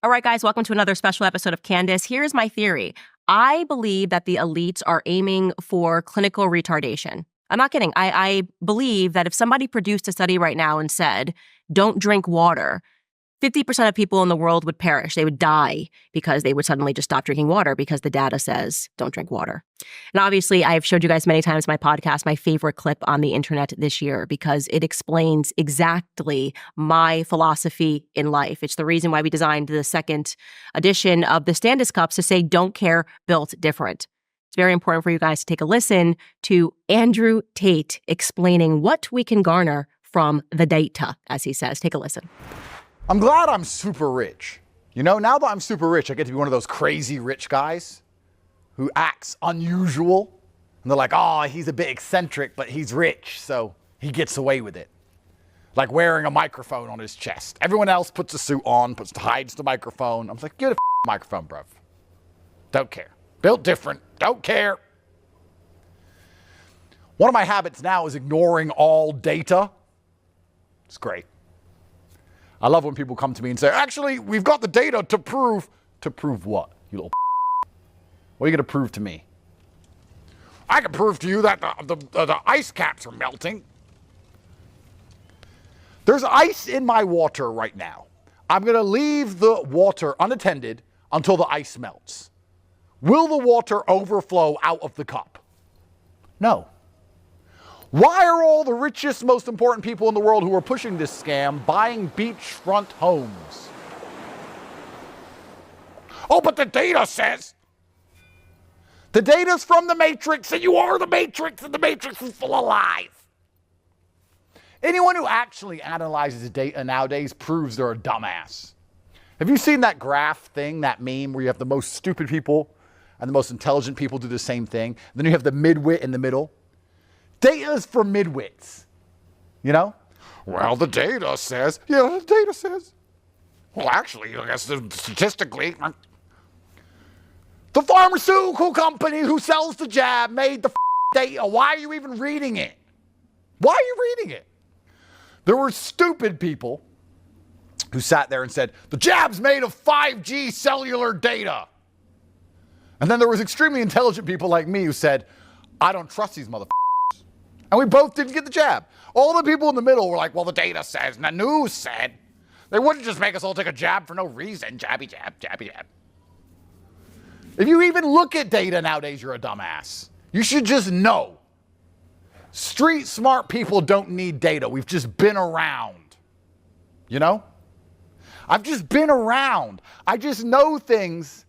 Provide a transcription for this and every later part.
All right, guys, welcome to another special episode of Candace. Here's my theory. I believe that the elites are aiming for clinical retardation. I'm not kidding. I believe that if somebody produced a study right now and said, don't drink water, 50% of people in the world would perish. They would die because they would suddenly just stop drinking water because the data says don't drink water. And obviously, I've showed you guys many times in my podcast, my favorite clip on the internet this year because it explains exactly my philosophy in life. It's the reason why we designed the second edition of the Standis Cups to say, don't care, built different. It's very important for you guys to take a listen to Andrew Tate explaining what we can garner from the data, as he says. Take a listen. I'm glad I'm super rich. You know, now that I'm super rich, I get to be one of those crazy rich guys who acts unusual. And they're like, oh, he's a bit eccentric, but he's rich, so he gets away with it. Like wearing a microphone on his chest. Everyone else puts a suit on, hides the microphone. I'm like, get a microphone, bruv. Don't care. Built different. Don't care. One of my habits now is ignoring all data. It's great. I love when people come to me and say, actually, we've got the data to prove. To prove what, you little What are you going to prove to me? I can prove to you that the ice caps are melting. There's ice in my water right now. I'm going to leave the water unattended until the ice melts. Will the water overflow out of the cup? No. Why are all the richest, most important people in the world who are pushing this scam buying beachfront homes? Oh, but the data says. The data's from the Matrix, and you are the Matrix, and the Matrix is full of lies. Anyone who actually analyzes data nowadays proves they're a dumbass. Have you seen that graph thing, that meme, where you have the most stupid people and the most intelligent people do the same thing? Then you have the midwit in the middle. Data is for midwits, you know? Well, the data says, yeah, the data says. Well, actually, I guess statistically, the pharmaceutical company who sells the jab made the data. Why are you even reading it? Why are you reading it? There were stupid people who sat there and said, the jab's made of 5G cellular data. And then there was extremely intelligent people like me who said, I don't trust these motherfuckers. And we both didn't get the jab. All the people in the middle were like, well, the data says, and the news said. They wouldn't just make us all take a jab for no reason. Jabby jab, jabby jab. If you even look at data nowadays, you're a dumbass. You should just know. Street smart people don't need data. We've just been around. You know? I've just been around. I just know things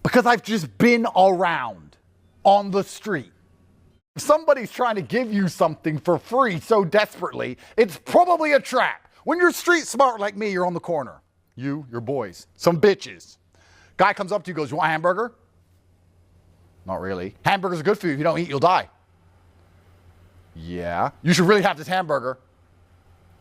because I've just been around on the street. If somebody's trying to give you something for free so desperately, it's probably a trap. When you're street smart like me, you're on the corner. You, your boys, some bitches. Guy comes up to you and goes, you want a hamburger? Not really. Hamburgers are good for you. If you don't eat, you'll die. Yeah. You should really have this hamburger.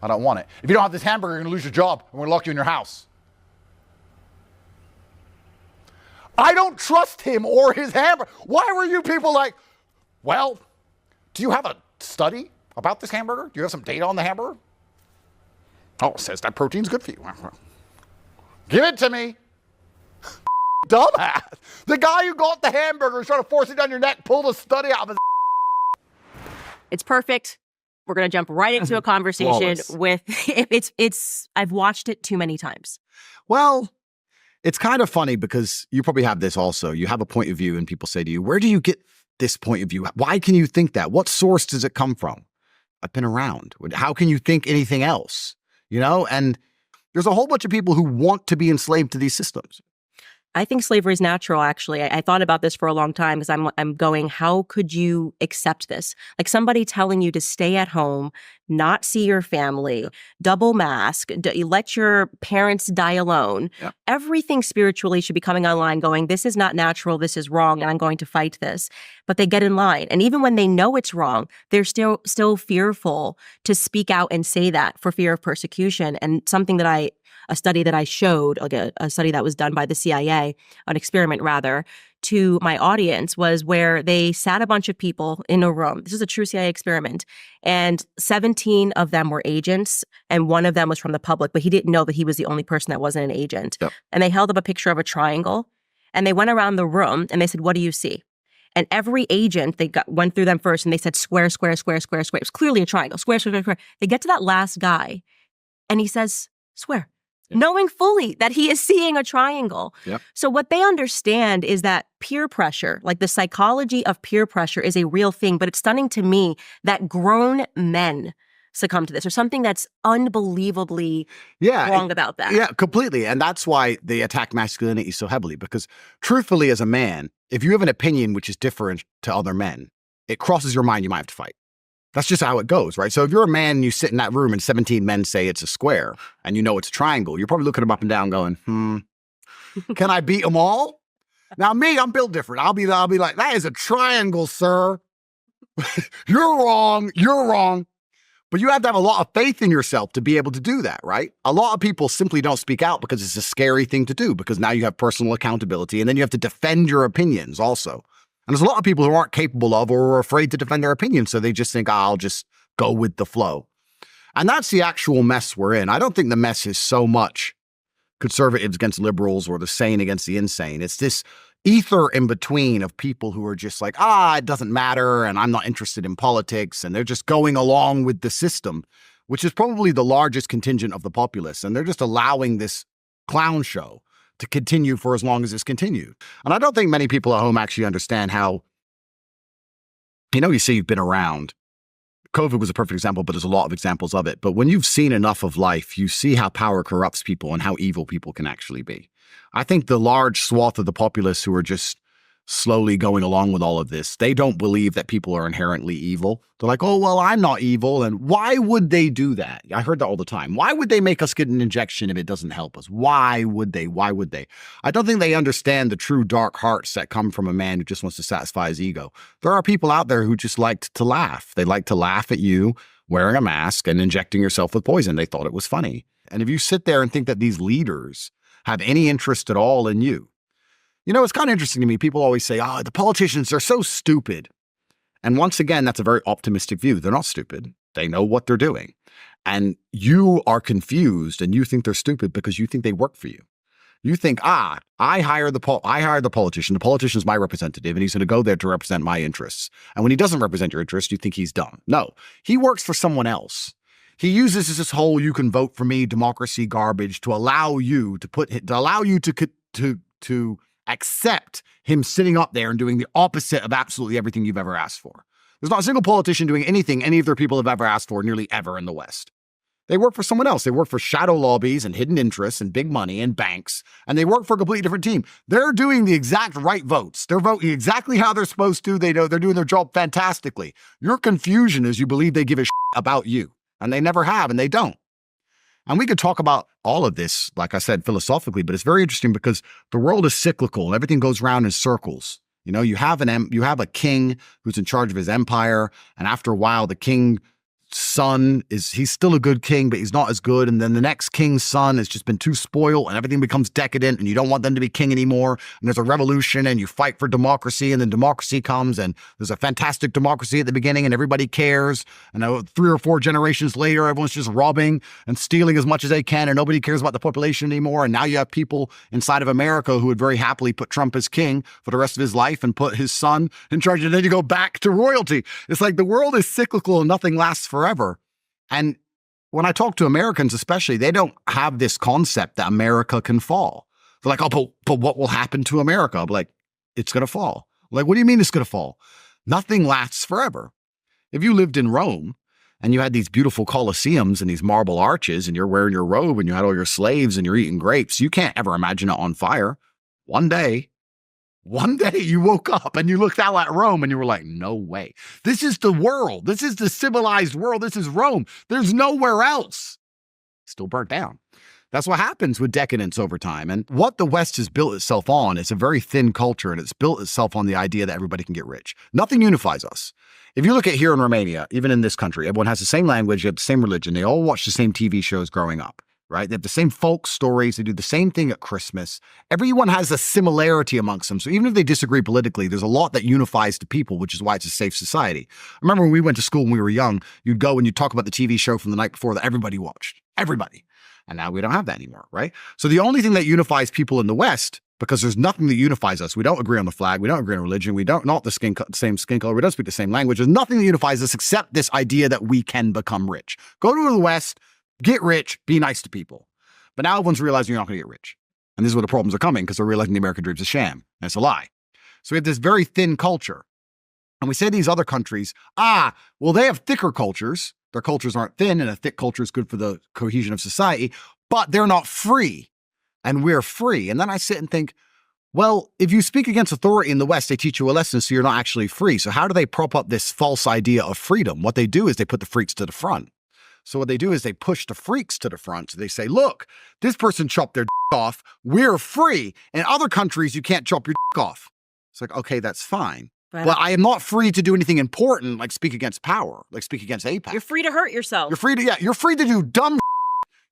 I don't want it. If you don't have this hamburger, you're going to lose your job. And we're going to lock you in your house. I don't trust him or his hamburger. Why were you people like, well, do you have a study about this hamburger? Do you have some data on the hamburger? Oh, it says that protein's good for you. Give it to me. Dumbass. The guy who got the hamburger is trying to force it down your neck, pull the study out of his. It's perfect. We're going to jump right into a conversation with I've watched it too many times. Well, it's kind of funny because you probably have this also. You have a point of view and people say to you, where do you get this point of view? Why can you think that? What source does it come from? I've been around. How can you think anything else? You know, and there's a whole bunch of people who want to be enslaved to these systems. I think slavery is natural, actually. I thought about this for a long time because I'm going, how could you accept this? Like somebody telling you to stay at home, not see your family, double mask, let your parents die alone. Yeah. Everything spiritually should be coming online going, this is not natural, this is wrong, and I'm going to fight this. But they get in line. And even when they know it's wrong, they're still fearful to speak out and say that for fear of persecution. And something that a study that I showed, like a study that was done by the CIA, an experiment rather, to my audience, was where they sat a bunch of people in a room. This is a true CIA experiment. And 17 of them were agents, and one of them was from the public, but he didn't know that he was the only person that wasn't an agent. Yep. And they held up a picture of a triangle, and they went around the room, and they said, "What do you see?" And every agent, went through them first, and they said, "Square, square, square, square, square." It was clearly a triangle. Square, square, square, square. They get to that last guy, and he says, "Square." Knowing fully that he is seeing a triangle. Yep. So what they understand is that peer pressure, like the psychology of peer pressure, is a real thing. But it's stunning to me that grown men succumb to this, or something that's unbelievably wrong about that. Yeah, completely. And that's why they attack masculinity so heavily, because truthfully, as a man, if you have an opinion which is different to other men, it crosses your mind, you might have to fight. That's just how it goes, right? So if you're a man and you sit in that room and 17 men say it's a square and you know it's a triangle, you're probably looking them up and down going, can I beat them all? Now me, I'm built different. I'll be like, that is a triangle, sir. You're wrong. You're wrong. But you have to have a lot of faith in yourself to be able to do that, right? A lot of people simply don't speak out because it's a scary thing to do, because now you have personal accountability and then you have to defend your opinions also. And there's a lot of people who aren't capable of or are afraid to defend their opinions, so they just think, I'll just go with the flow. And that's the actual mess we're in. I don't think the mess is so much conservatives against liberals or the sane against the insane. It's this ether in between of people who are just like, it doesn't matter, and I'm not interested in politics, and they're just going along with the system, which is probably the largest contingent of the populace, and they're just allowing this clown show to continue for as long as it's continued. And I don't think many people at home actually understand how, you say you've been around. COVID was a perfect example, but there's a lot of examples of it. But when you've seen enough of life, you see how power corrupts people and how evil people can actually be. I think the large swath of the populace who are just slowly going along with all of this, they don't believe that people are inherently evil. They're like, oh, well, I'm not evil. And why would they do that? I heard that all the time. Why would they make us get an injection if it doesn't help us? Why would they? Why would they? I don't think they understand the true dark hearts that come from a man who just wants to satisfy his ego. There are people out there who just liked to laugh. They like to laugh at you wearing a mask and injecting yourself with poison. They thought it was funny. And if you sit there and think that these leaders have any interest at all in you, it's kind of interesting to me. People always say, the politicians are so stupid. And once again, that's a very optimistic view. They're not stupid. They know what they're doing. And you are confused and you think they're stupid because you think they work for you. You think, I hire the politician. The politician's my representative and he's going to go there to represent my interests. And when he doesn't represent your interests, you think he's dumb. No, he works for someone else. He uses this whole "you can vote for me" democracy garbage to allow you to accept him sitting up there and doing the opposite of absolutely everything you've ever asked for. There's not a single politician doing anything any of their people have ever asked for nearly ever in the West. They work for someone else. They work for shadow lobbies and hidden interests and big money and banks, and they work for a completely different team. They're doing the exact right votes. They're voting exactly how they're supposed to. They know they're doing their job fantastically. Your confusion is you believe they give a shit about you, and they never have, and they don't. And we could talk about all of this, like I said, philosophically, but it's very interesting because the world is cyclical and everything goes round in circles. You have a king who's in charge of his empire, and after a while, the king's son he's still a good king, but he's not as good. And then the next king's son has just been too spoiled and everything becomes decadent and you don't want them to be king anymore. And there's a revolution and you fight for democracy, and then democracy comes and there's a fantastic democracy at the beginning and everybody cares. And 3 or 4 generations later, everyone's just robbing and stealing as much as they can and nobody cares about the population anymore. And now you have people inside of America who would very happily put Trump as king for the rest of his life and put his son in charge. And then you go back to royalty. It's like the world is cyclical and nothing lasts forever. And when I talk to Americans especially, they don't have this concept that America can fall. They're like, but what will happen to America? I'm like, it's going to fall. I'm like, what do you mean it's going to fall? Nothing lasts forever. If you lived in Rome and you had these beautiful Colosseums and these marble arches and you're wearing your robe and you had all your slaves and you're eating grapes, you can't ever imagine it on fire. One day you woke up and you looked out at Rome and you were like, no way. This is the world. This is the civilized world. This is Rome. There's nowhere else. Still burnt down. That's what happens with decadence over time. And what the West has built itself on is a very thin culture, and it's built itself on the idea that everybody can get rich. Nothing unifies us. If you look at here in Romania, even in this country, everyone has the same language, you have the same religion. They all watch the same TV shows growing up. right? They have the same folk stories. They do the same thing at Christmas. Everyone has a similarity amongst them. So even if they disagree politically, there's a lot that unifies the people, which is why it's a safe society. I remember when we went to school when we were young, you'd go and you'd talk about the TV show from the night before that everybody watched. Everybody. And now we don't have that anymore, right? So the only thing that unifies people in the West, because there's nothing that unifies us. We don't agree on the flag. We don't agree on religion. We don't not the same skin color. We don't speak the same language. There's nothing that unifies us except this idea that we can become rich. Go to the West, get rich, be nice to people. But now everyone's realizing you're not going to get rich. And this is where the problems are coming because they're realizing the American dream's a sham. And it's a lie. So we have this very thin culture. And we say these other countries, well, they have thicker cultures. Their cultures aren't thin, and a thick culture is good for the cohesion of society, but they're not free. And we're free. And then I sit and think, well, if you speak against authority in the West, they teach you a lesson, so you're not actually free. So how do they prop up this false idea of freedom? What they do is they put the freaks to the front. So what they do is they push the freaks to the front. So they say, look, this person chopped their off. We're free. In other countries, you can't chop your off. It's like, okay, that's fine. But I am not free to do anything important, like speak against power, like speak against AIPAC. You're free to hurt yourself. You're free to do dumb.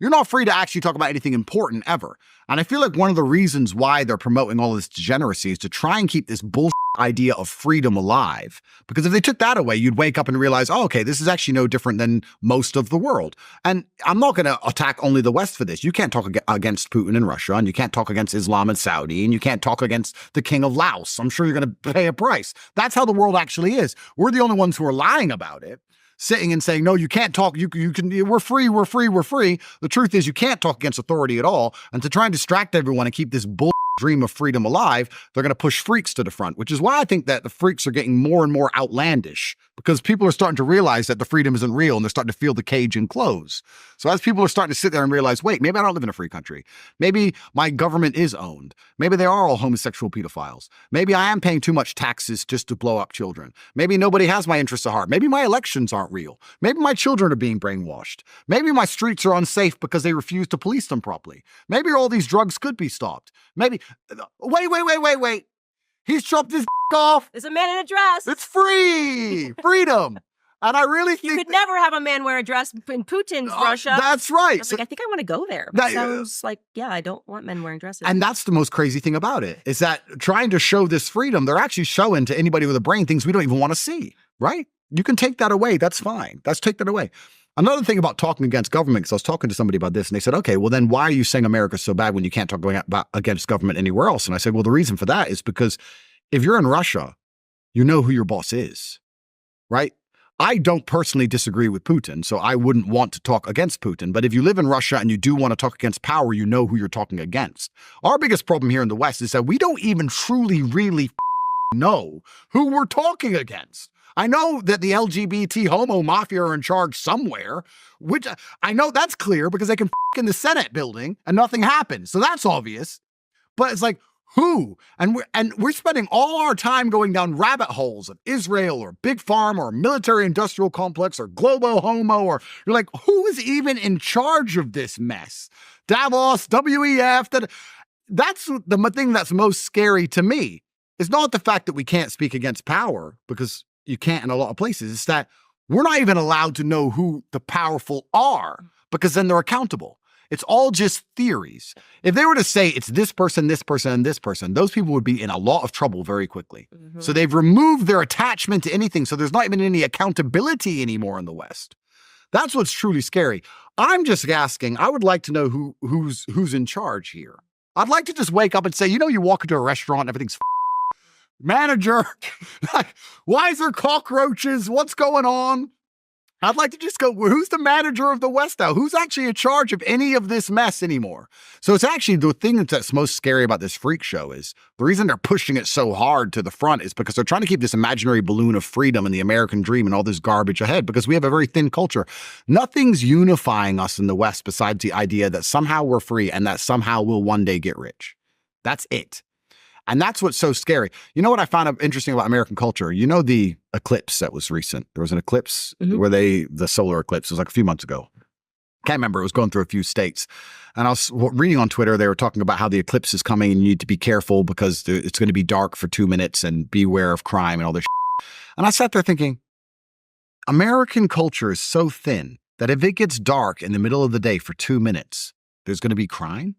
You're not free to actually talk about anything important ever. And I feel like one of the reasons why they're promoting all this degeneracy is to try and keep this bullshit idea of freedom alive. Because if they took that away, you'd wake up and realize, oh, okay, this is actually no different than most of the world. And I'm not going to attack only the West for this. You can't talk against Putin in Russia, and you can't talk against Islam in Saudi, and you can't talk against the king of Laos. I'm sure you're going to pay a price. That's how the world actually is. We're the only ones who are lying about it. Sitting and saying, no, you can't talk, you can, we're free. The truth is you can't talk against authority at all. And to try and distract everyone and keep this bull dream of freedom alive, they're going to push freaks to the front, which is why I think that the freaks are getting more and more outlandish, because people are starting to realize that the freedom isn't real and they're starting to feel the cage and close. So as people are starting to sit there and realize, wait, maybe I don't live in a free country. Maybe my government is owned. Maybe they are all homosexual pedophiles. Maybe I am paying too much taxes just to blow up children. Maybe nobody has my interests at heart. Maybe my elections aren't real. Maybe my children are being brainwashed. Maybe my streets are unsafe because they refuse to police them properly. Maybe all these drugs could be stopped. Maybe, wait. He's chopped his off. There's a man in a dress. It's free. Freedom. And I really think you could never have a man wear a dress in Putin's Russia. That's right. I think I want to go there. That sounds like, I don't want men wearing dresses. And that's the most crazy thing about it, is that trying to show this freedom, they're actually showing to anybody with a brain things we don't even want to see, right? You can take that away. That's fine. Take that away. Another thing about talking against government, because I was talking to somebody about this, and they said, okay, well then why are you saying America's so bad when you can't talk against government anywhere else? And I said, well, the reason for that is because if you're in Russia, you know who your boss is, right? I don't personally disagree with Putin, so I wouldn't want to talk against Putin. But if you live in Russia and you do want to talk against power, you know who you're talking against. Our biggest problem here in the West is that we don't even truly, really know who we're talking against. I know that the LGBT homo mafia are in charge somewhere, which I know that's clear because they can in the Senate building and nothing happens. So that's obvious. But it's like, who? And we're spending all our time going down rabbit holes of Israel or Big Farm or military industrial complex or Globo Homo, or you're like, who is even in charge of this mess? Davos, WEF. That's the thing that's most scary to me. It's not the fact that we can't speak against power, because you can't in a lot of places. It's that we're not even allowed to know who the powerful are, because then they're accountable. It's all just theories. If they were to say it's this person, this person, and this person, those people would be in a lot of trouble very quickly. Mm-hmm. So they've removed their attachment to anything. So there's not even any accountability anymore in the West. That's what's truly scary. I'm just asking, I would like to know who's in charge here. I'd like to just wake up and say, you walk into a restaurant and everything's manager, like, why is there cockroaches? What's going on? I'd like to just go, who's the manager of the West now? Who's actually in charge of any of this mess anymore? So it's actually the thing that's most scary about this freak show is the reason they're pushing it so hard to the front is because they're trying to keep this imaginary balloon of freedom and the American dream and all this garbage ahead, because we have a very thin culture. Nothing's unifying us in the West besides the idea that somehow we're free and that somehow we'll one day get rich. That's it. And that's what's so scary. You know what I found interesting about American culture? You know the eclipse that was recent? There was an eclipse where the solar eclipse, it was like a few months ago. Can't remember. It was going through a few states. And I was reading on Twitter, they were talking about how the eclipse is coming and you need to be careful because it's going to be dark for 2 minutes and beware of crime and all this shit. And I sat there thinking, American culture is so thin that if it gets dark in the middle of the day for 2 minutes, there's going to be crime?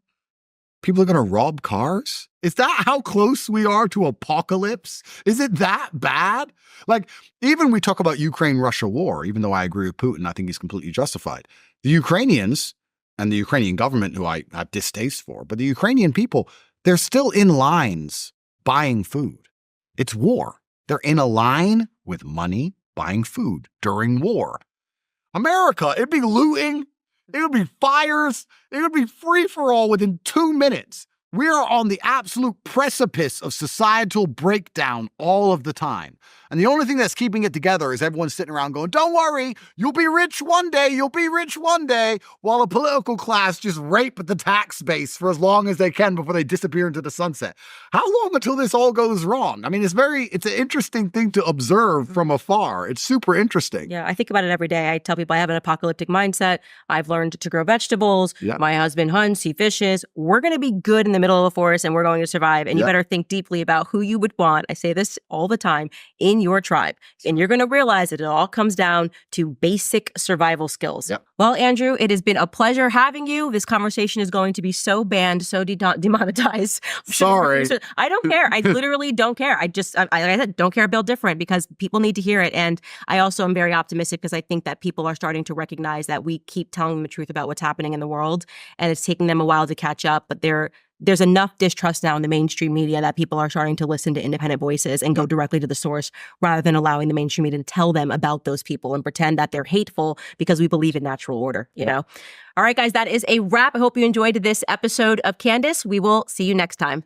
People are going to rob cars? Is that how close we are to apocalypse? Is it that bad? Like, even we talk about Ukraine-Russia war, even though I agree with Putin, I think he's completely justified. The Ukrainians and the Ukrainian government, who I have distaste for, but the Ukrainian people, they're still in lines buying food. It's war. They're in a line with money buying food during war. America, it'd be looting. It would be fires. It would be free-for-all within 2 minutes. We are on the absolute precipice of societal breakdown all of the time. And the only thing that's keeping it together is everyone sitting around going, don't worry, you'll be rich one day, you'll be rich one day, while a political class just rape the tax base for as long as they can before they disappear into the sunset. How long until this all goes wrong? I mean, it's an interesting thing to observe from afar. It's super interesting. Yeah, I think about it every day. I tell people I have an apocalyptic mindset. I've learned to grow vegetables. Yeah. My husband hunts, he fishes. We're going to be good in the middle of the forest and we're going to survive. And you better think deeply about who you would want. I say this all the time, in your tribe. And you're going to realize that it all comes down to basic survival skills. Yep. Well, Andrew, it has been a pleasure having you. This conversation is going to be so banned, so demonetized. Sorry. I don't care. I literally don't care. Like I said, don't care about different because people need to hear it. And I also am very optimistic because I think that people are starting to recognize that we keep telling them the truth about what's happening in the world. And it's taking them a while to catch up, but there's enough distrust now in the mainstream media that people are starting to listen to independent voices and go directly to the source rather than allowing the mainstream media to tell them about those people and pretend that they're hateful because we believe in natural order, you know? All right, guys, that is a wrap. I hope you enjoyed this episode of Candace. We will see you next time.